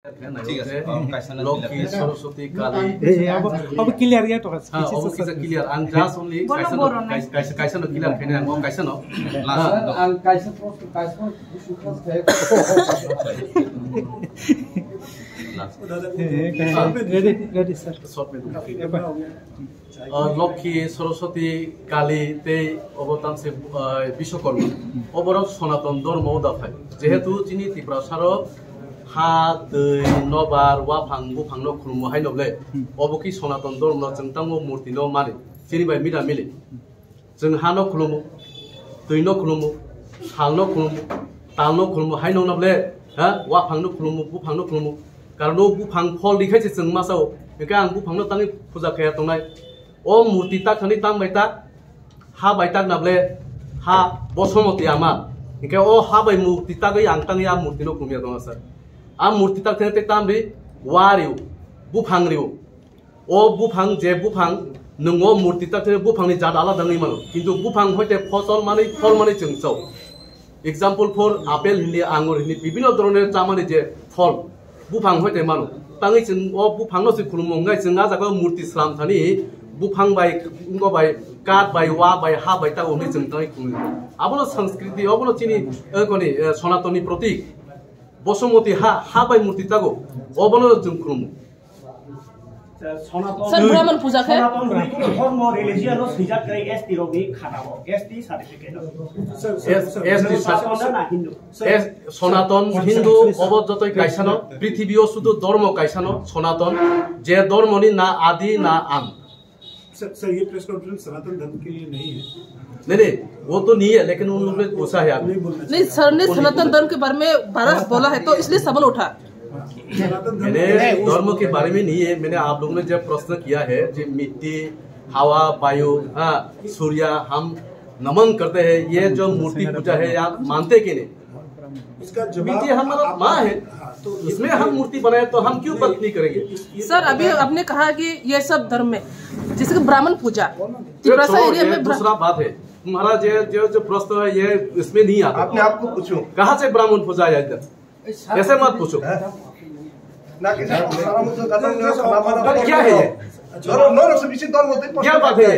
Loki Saraswati Kali. Apa clear ya toh? Apa kita clear? Angjas only. Kaisa no clear kena angom kaisa no. Ang kaisa terus kaisa suka saya. Ready sir. Loki Saraswati Kali te অবতান সে বিশ্বকর্মা অবরব সনাতন ধর্ম দাফায় যেহেতু যিনি ত্রিপুরাসার हा दै नबार वाफां बुफांनो खुलुमो हायनबले अबकी सनातन धर्म जों तांगो मूर्ति नो माने जेनिबाय मिला मिले जों हा नो खुलुमो दै नो खुलुमो साल नो खुलुमो ताल नो खुलुमो हायनो नबले हा वाफां नो खुलुमो बुफां नो खुलुमो कारण नो बुफां फल दिखायसे जों मासाव बेका आं बुफां नो तांनि पूजा खाया तंनाय ओ मूर्ति ता खानि तां बायता हा बायता नबले हा बसमति आमा इके ओ हा बाय मूर्ति ता गय आं तांनि आ मूर्ति नो खुलुमिया दङ सर आम मूर्ति तक थे तामरी वारिव बुफां रिव ओ बुफां जे बुफां नंगो मूर्ति तक थे बुफां नि जात आलादा नहीं मानो किंतु बुफां होते फसल माने फल माने जोंसाव एग्जांपल फर आपेल हिंदी आंगुर हिंदी विभिन्न धरনের जामाने जे फल बुफां होते मानो तांगै जों ओ बुफां नो से खुलुमंगाय जोंना जागा मूर्ति स्लाम थानि बुफां बाय इंगो बाय काट बाय वा बाय हा बाय ता ओनि जों तांगै खुलुम आबनो संस्कृति अबनो चिनि कोनि सनातनी प्रतीक बसुमती हा बाय मूर्ति तागो अबनो जों खुलुमो सर ब्राह्मण पूजा है धर्म रिलिजियन रो सिजात करे एसटी रो भी खानाबो एसटी सर्टिफिकेट एसटी सनातन हिंदू अबजतय कायसानो पृथ्वीओ शुद्ध धर्म कायसानो सनातन जे धर्मनि ना आदि ना आम सर ये प्रेस कॉन्फ्रेंस सनातन धर्म के लिए नहीं है। नहीं वो तो नहीं है लेकिन उन लोगों ने पूछा है आपने नहीं सर ने सनातन धर्म के बारे में बारह बोला है तो इसलिए सवाल उठा मैंने धर्म के बारे में नहीं है मैंने आप लोगों ने जब प्रश्न किया है जो मिट्टी हवा वायु सूर्य हम नमन करते हैं ये जो मूर्ति पूजा है आप मानते कि नहीं इसका मिट्टी हमारा माँ है तो इसमें हम मूर्ति बनाए तो हम क्यों बात नहीं करेंगे सर अभी आपने कहा कि ये सब धर्म में जैसे कि ब्राह्मण पूजा एरिया में दूसरा बात है तुम्हारा जो प्रश्न है ये इसमें नहीं आता आपने आपको पूछो कहाँ से ब्राह्मण पूजा है इधर ऐसे मत पूछो क्या है ये क्या बात है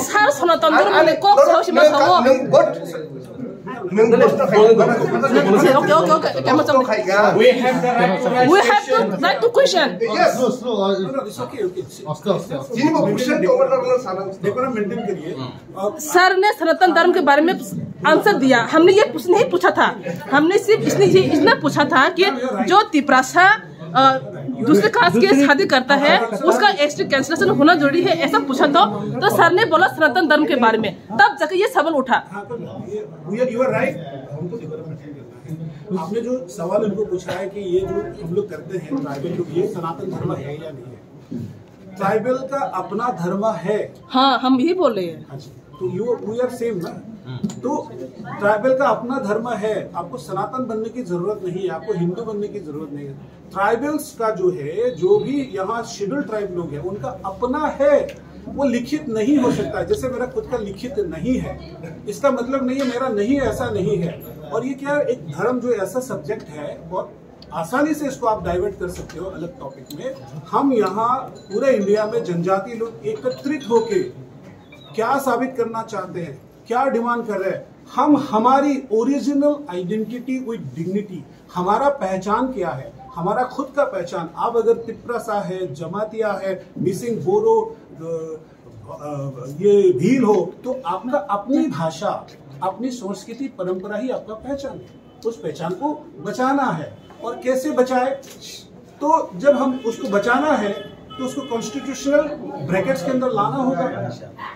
सर सनातन धर्म में कौन सा उसमें सवो We have to right to question. Yes. No, it's okay. जिनको क्वेश्चन तो देखो ना मेंटेन करिए। सर ने सनातन धर्म के बारे में आंसर दिया हमने ये नहीं पूछा था हमने सिर्फ इसने पूछा था कि जो तिपरासा दूसरे कास्ट के शादी करता है उसका एसटी कैंसलेशन होना जरूरी है ऐसा पूछा तो सर ने बोला सनातन धर्म के बारे में तब जाके ये सवाल उठा You are right. आपने जो सवाल उनको पूछा है कि ये जो हम लोग करते हैं ट्राइबल लोग ये सनातन धर्म है या नहीं है ट्राइबल का अपना धर्म है हाँ हम यही बोल रहे हैं तो वी आर सेम ना तो ट्राइबल का अपना धर्म है आपको सनातन बनने की जरूरत नहीं है आपको हिंदू बनने की जरूरत नहीं है ट्राइबल्स का जो है जो भी यहाँ शेड्यूल ट्राइब लोग हैं उनका अपना है वो लिखित नहीं हो सकता जैसे मेरा खुद का लिखित नहीं है इसका मतलब नहीं है मेरा नहीं ऐसा नहीं है और ये क्या एक धर्म जो ऐसा सब्जेक्ट है बहुत आसानी से इसको आप डाइवर्ट कर सकते हो अलग टॉपिक में हम यहाँ पूरे इंडिया में जनजाति लोग एकत्रित होके क्या साबित करना चाहते हैं क्या डिमांड कर रहे हैं हम हमारी ओरिजिनल आइडेंटिटी विद डिग्निटी हमारा पहचान क्या है हमारा खुद का पहचान आप अगर तिपरासा है जमातिया है मिसिंग बोरो ये भील हो तो आपका अपनी भाषा अपनी संस्कृति परंपरा ही आपका पहचान है उस पहचान को बचाना है और कैसे बचाए तो जब हम उसको बचाना है तो उसको कॉन्स्टिट्यूशनल ब्रैकेट्स के अंदर लाना होगा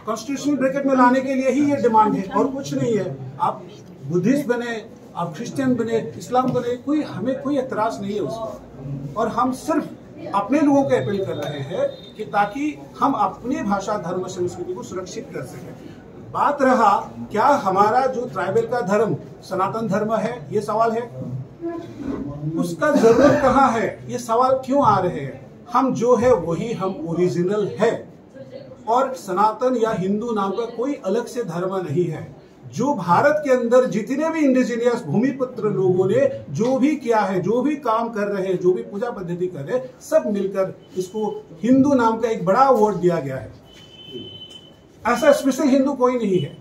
कॉन्स्टिट्यूशनल ब्रैकेट में लाने के लिए ही ये डिमांड है और कुछ नहीं है आप बुद्धिस्ट बने आप क्रिश्चियन बने इस्लाम बने हमें कोई एतराज नहीं है उसमें और हम सिर्फ अपने लोगों को अपील कर रहे हैं कि ताकि हम अपनी भाषा धर्म संस्कृति को सुरक्षित कर सकें बात रहा क्या हमारा जो ट्राइबल का धर्म सनातन धर्म है ये सवाल है उसका जरूरत कहाँ है ये सवाल क्यों आ रहे हैं हम जो है वही हम ओरिजिनल है और सनातन या हिंदू नाम का कोई अलग से धर्म नहीं है जो भारत के अंदर जितने भी इंडिजिनियस भूमिपुत्र लोगों ने जो भी किया है, जो भी काम कर रहे हैं, जो भी पूजा पद्धति कर रहे हैं, सब मिलकर इसको हिंदू नाम का एक बड़ा अवार्ड दिया गया है। ऐसा स्पेशल हिंदू कोई नहीं है।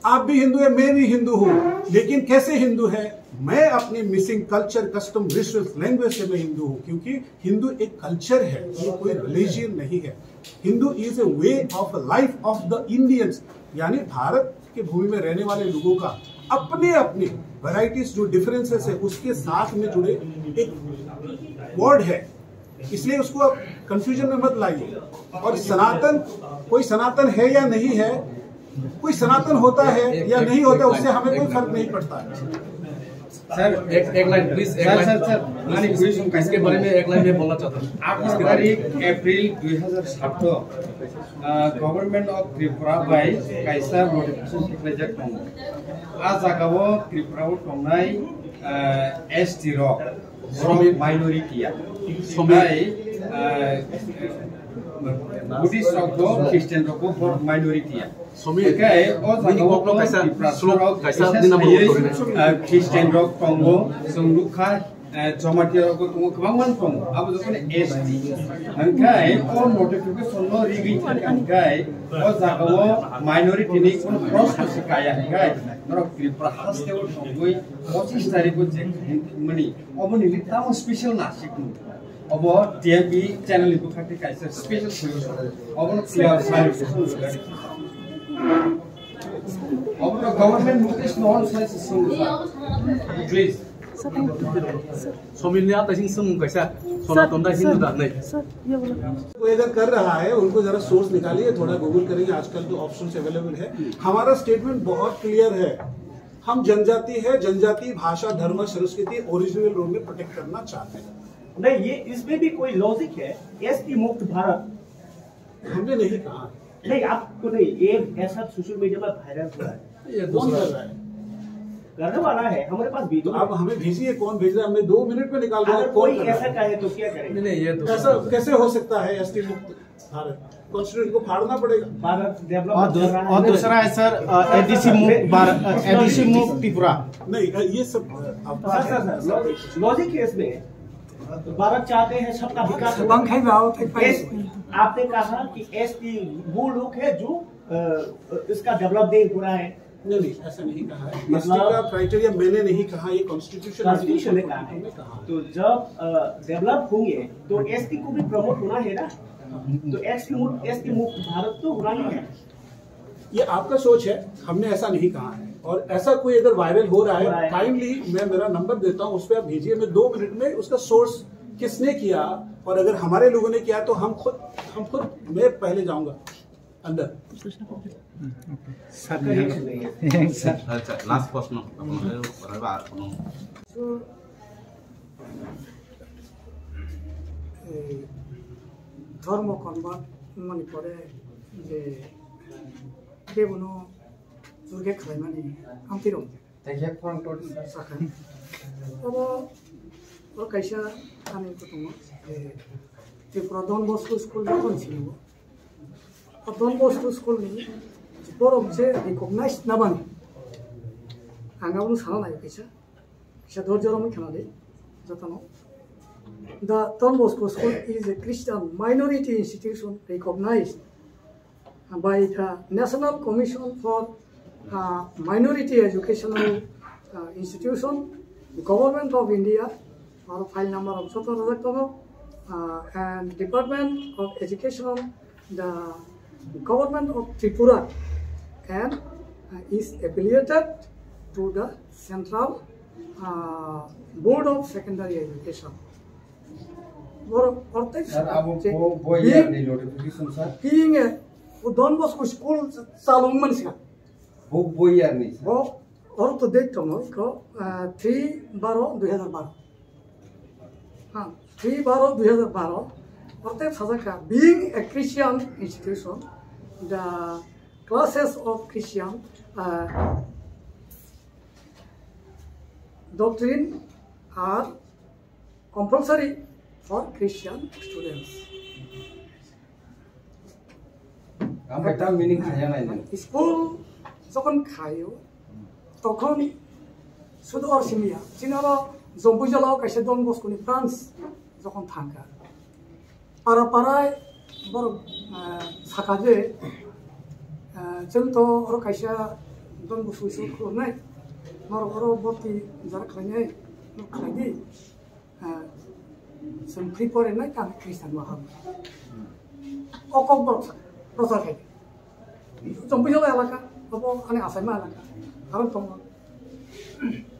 आप भी हिंदू है, मैं भी हिंदू हूं, लेकिन कैसे हिंदू है? मैं अपनी missing culture, custom, rituals, language से मैं हिंदू हूं, क्योंकि हिंदू एक कल्चर है, ये कोई रिलीजियन नहीं है। Hindu is a way of life of the Indians, यानी भारत की भूमि में रहने वाले लोगों का अपने अपने वैरायटीज जो डिफरेंसेस है उसके साथ में जुड़े एक वर्ड है, इसलिए उसको आप कंफ्यूजन में मत लाइए। और सनातन, कोई सनातन है या नहीं है, कोई सनातन होता है या नहीं होता, उससे हमें कोई फर्क नहीं पड़ता है। सर एक लाइन प्लीज, सर इसके बारे में एक लाइन में बोलना चाहता हूँ। 8 तारिख एप्रिल 2007 गभर्नमेंट अफ त्रिपुरा बाय कायसा नोटिफिकेशन सिग्नेचर दङ। आ जागाव त्रिपुराव थानाय एसटी रक माइनरिटिया बुद्धिस्ट रक क्रिस्टियन रक माइनरिटिया क्रिस्टियन रक दङ, जों लुखा जमातिया रक दङ, गोबां मान दङ। अब जों एसटी ओंखाय अ नोटिफिकेशन नो रिगि ओंखाय अ जागाव माइनरिटिनि कोन प्रश्न सिकाया ओंखाय नरक त्रिपुरा हास्टेव दङै 25 तारिखो जे मनि अबनि लिटाम स्पेशल नासिक अब टीएमपी चैनल को खाते कैसे स्पेशल सॉल्यूशन अब क्लियर सॉल्यूशन अब government notice non size solution please Somil ने आप तैसिंग सुन कैसा सनातन दा हिंदू दा नहीं सर ये बोला कोई अगर कर रहा है उनको जरा सोर्स निकालिए, थोड़ा गूगल करेंगे, आजकल तो ऑप्शंस अवेलेबल है। हमारा स्टेटमेंट बहुत क्लियर है, हम जनजाति है, जनजाति भाषा, धर्म, संस्कृति ओरिजिनल रूप में प्रोटेक्ट करना चाहते हैं। नहीं, ये इसमें भी कोई लॉजिक है। एसटी मुक्त भारत हमने नहीं कहा। नहीं, आपको नहीं, ये ऐसा सोशल मीडिया में वायरल हुआ है, ये कौन कर रहा है? करने वाला है, हमारे पास वीडियो। आप हमें भेजिए, कौन भेज रहा है? हमें 2 मिनट में निकाल रहा है। अगर कौन कोई कर रहा ऐसा है? कहे तो क्या करेंगे? नहीं ये ऐसा कैसे हो सकता है? एसटी मुक्त भारत कॉन्स्टिट्यूशन को फाड़ना पड़ेगा। भारत डेवलप कर रहा है। और दूसरा है सर एडीसी मुक्त भारत, एडीसी मुक्त त्रिपुरा। नहीं, ये सब लॉजिक है इसमें। भारत चाहते हैं सबका विकास हो। आपने कहा कि एसटी वो लोग है जो इसका डेवलप नहीं हो रहा है। नहीं, ऐसा नहीं कहा है। एसटी का क्राइटेरिया मैंने नहीं कहा, ये कॉन्स्टिट्यूशन ने कहा है। तो जब डेवलप होंगे तो एसटी को भी प्रमोट होना है ना, तो एसटी मुक्त भारत तो होना ही है। ये आपका सोच है, हमने ऐसा नहीं कहा है। और ऐसा कोई अगर वायरल हो रहा है, काइंडली मैं मेरा नंबर देता हूँ, उस पर आप भेजिए, मैं 2 मिनट में उसका सोर्स किसने किया, और अगर हमारे लोगों ने किया तो हम खुद मैं पहले जाऊंगा अंदर। अच्छा लास्ट प्रश्न धर्म कन्वर्ट माने परे जे केबनो जुगे खालामनानै आमतिरं ताकि फ्रंट साखा अब कैसा खाने को तुम त्रिपुरा डन बस्को स्कूल कौन सी वो और डन बस्को स्कूल में बरफ से रिकॉग्नाइज ना बने आंगावनो साना नाय कैसा धैर्य में खाना दे जतनो The Don Bosco School is a Christian minority institution recognized by the National Commission for Minority Educational Institution, the Government of India, or file number of Soto and Department of Education, the Government of Tripura, and is affiliated to the Central Board of Secondary Education. Being a Don Bosco School Salomon book boy year or to date tomo 3/12/2012 3/12/2012 orte sajaka being a Christian institution, the classes of Christian doctrine are compulsory for Christian students. meaning School যখন খাইও তখন শুধু অসমিয়া চিনারও জম্বুজলাও কাছে ডন বস্কোনি France যখন থাকা পাড়া পাড়ায় বড় সাকাজে जोंथ' आरो खायसेया डन बस्को स्कुल खुलिनाय नरबाराव भर्ति जाना खालायनाय खालायदि जों फ्रि फरायनाय गामि ख्रिस्टान माहाम अकम प्रचार खायदि जम्बुजला एलाका अब आंनि आसामा एलाका आरो दङ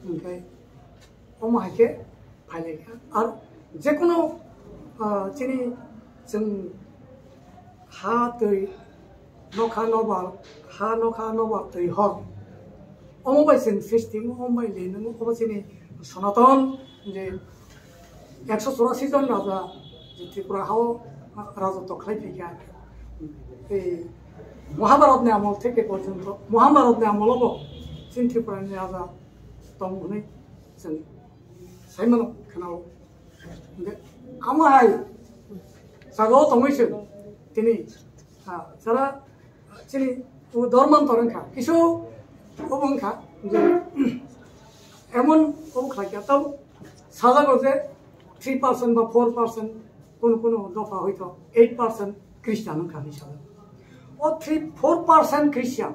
ओमफ्राय अमाहायके फायलायखा आरो जेखुनु जोंनि जों हा दै नखा नबार हा नखा नबार दै हर अमबायसिन फेस्टिं अमबायलि नों अबसिनि सनातन जे 184 जन राजा त्रिपुराहाव राजत्व खालायफैखा महाभारतनि आमल থেকে পর্যন্ত महाभारतनि आमलावबो जों त्रिपुरानि राजा दं होननाय जों साइमन खोनाव आमाहाय जागाव दंमैसो दिनै যারা চিনি ধর্মান্তরণখা কিছু অবংখা যে এমন অবখাইকা তাও সাজাগো যে 3% বা 4% কোন কোন দফা হয়তো 8% খ্রিস্টান খা হিসাবে ও 3-4% খ্রিস্টান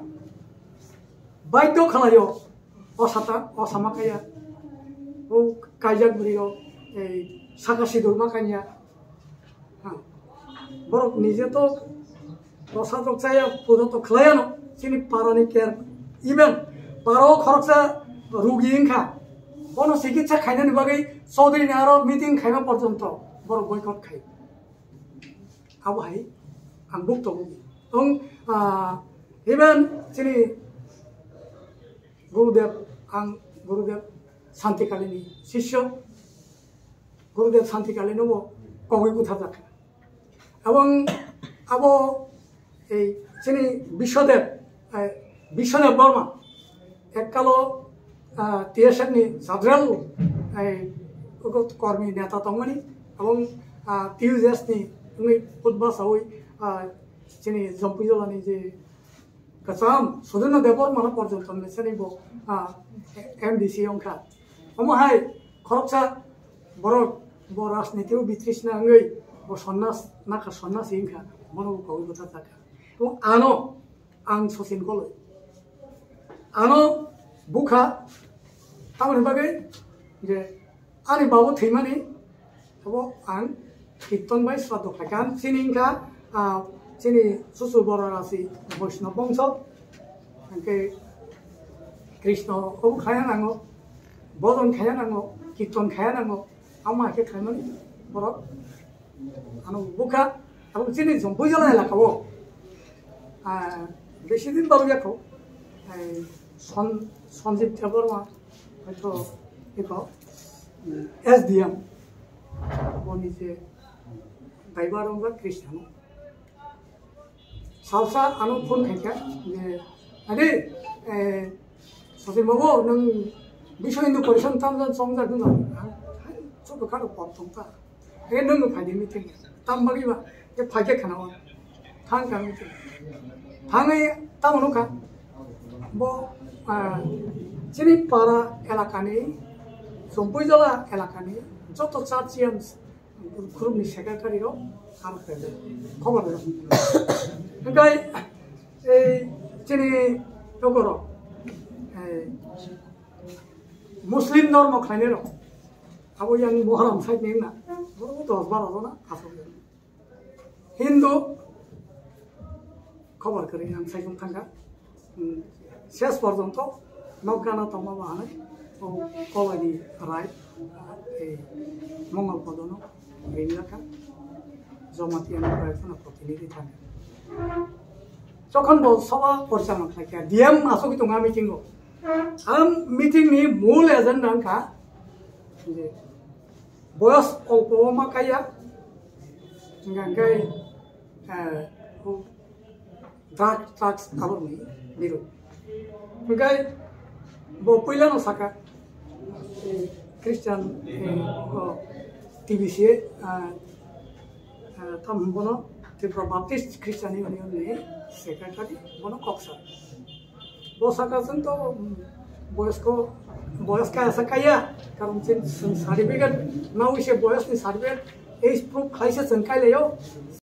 বাধ্য খালায় অসাতা অসামাকাইয়া ও কাইজাগুড়িও এই সাকাশি দুর্মাকাইয়া হ্যাঁ বরং নিজে তো प्रसादक saya pudo to klien sini parani care even paro khoroksa rugi inka bono sikitsa khainani bagai chaudhuri aro meeting khaima porjonto boro boycott khai abo hai ang bukto ong even sini gurudev santikalini shishyo gurudev santikalini bo kogoi kutha jakha এবং abo এই যিনি Biswadeb Varma এককালো টিএসএফনি sub-jail কর্মী নেতা দংমানি এবং টিউজেসনি ফুটবাসাওই যিনি জম্পুজলানি যে কাচাম সুধন্য দেববর্মা পর্যন্ত মেসেনিব MDC अंखा अमहाय खरकसा बर राजनीतिव बिथ्रिसना अंगै ब सन्नास नाका सन्नास इंखा मनो कवि कथा जाका এবং আনো আং সচিন কলই আনো বুখা তামনি বাগে যে আনি বাবু থৈমানি হবো আং কীর্তন বাই শ্রাদ্ধ খাইকান চিনিংকা চিনি সুসু বড় রাশি বৈষ্ণব বংশ আংকে কৃষ্ণ কবু খায়া নাঙো বদন খায়া নাঙো কীর্তন খায়া নাঙো আমাকে খাইমানি বড় আনো বুখা এবং চিনি জম্পুজলা এলাকাও বেশি দিন বাবু দেখো সঞ্জীব দেববর্মা হয়তো দেখো SDM ও নিজে দাইবারঙ্গা খ্রিস্টান সালসা আনো ফোন খাইকা যে আরে সচিন বাবু নং বিশ্ব হিন্দু পরিষদ তামজান সংজাদুন ছোট খাটো পথংতা এ নং ফাইদে মিটিং তামবাগিবা যে ফাইকে খানাওয়া থাঙ্কা মিটিং थाङै तामनुखा ब चिनि पारा एलाकानि जम्पुजला एलाकानि जत चार्चियन्स ग्रुपनि सेक्रेटारियाव आं खबर ओमफ्राय এই চিনি नगर मुस्लिम धर्म खायनो र अब यां महरम साइडनि ना 10-12 जना आसो हिन्दू खबर करें आं साइजों थांगा शेष पर्यन्त नौकाना तमा बाहानाय कलानि राय मंगल पदन रेनिलाका जमातियानि प्रार्थना प्रतिनिधि थांगा যখন সভা পরিচালনা থাকে ডিএম আসকি দङा মিটিং आं मिटिंनि मूल एजेंडा अंखा जे बयस अल्प माखाया गांगाय ड्राग्स आबरनि बिरु गाय बो पहिला न साका क्रिश्चियन टीबीसी थाम बनो त्रिपुरा बाप्टिस्ट क्रिश्चियन यूनियन नि सेक्रेटारि बनो कक्सा बसाका जों तो बयस का ऐसा कया कारण जों सर्टिफिकेट नाउ इसे बयस नि सर्टिफिकेट एज प्रूफ खाइसे जों कायलायाव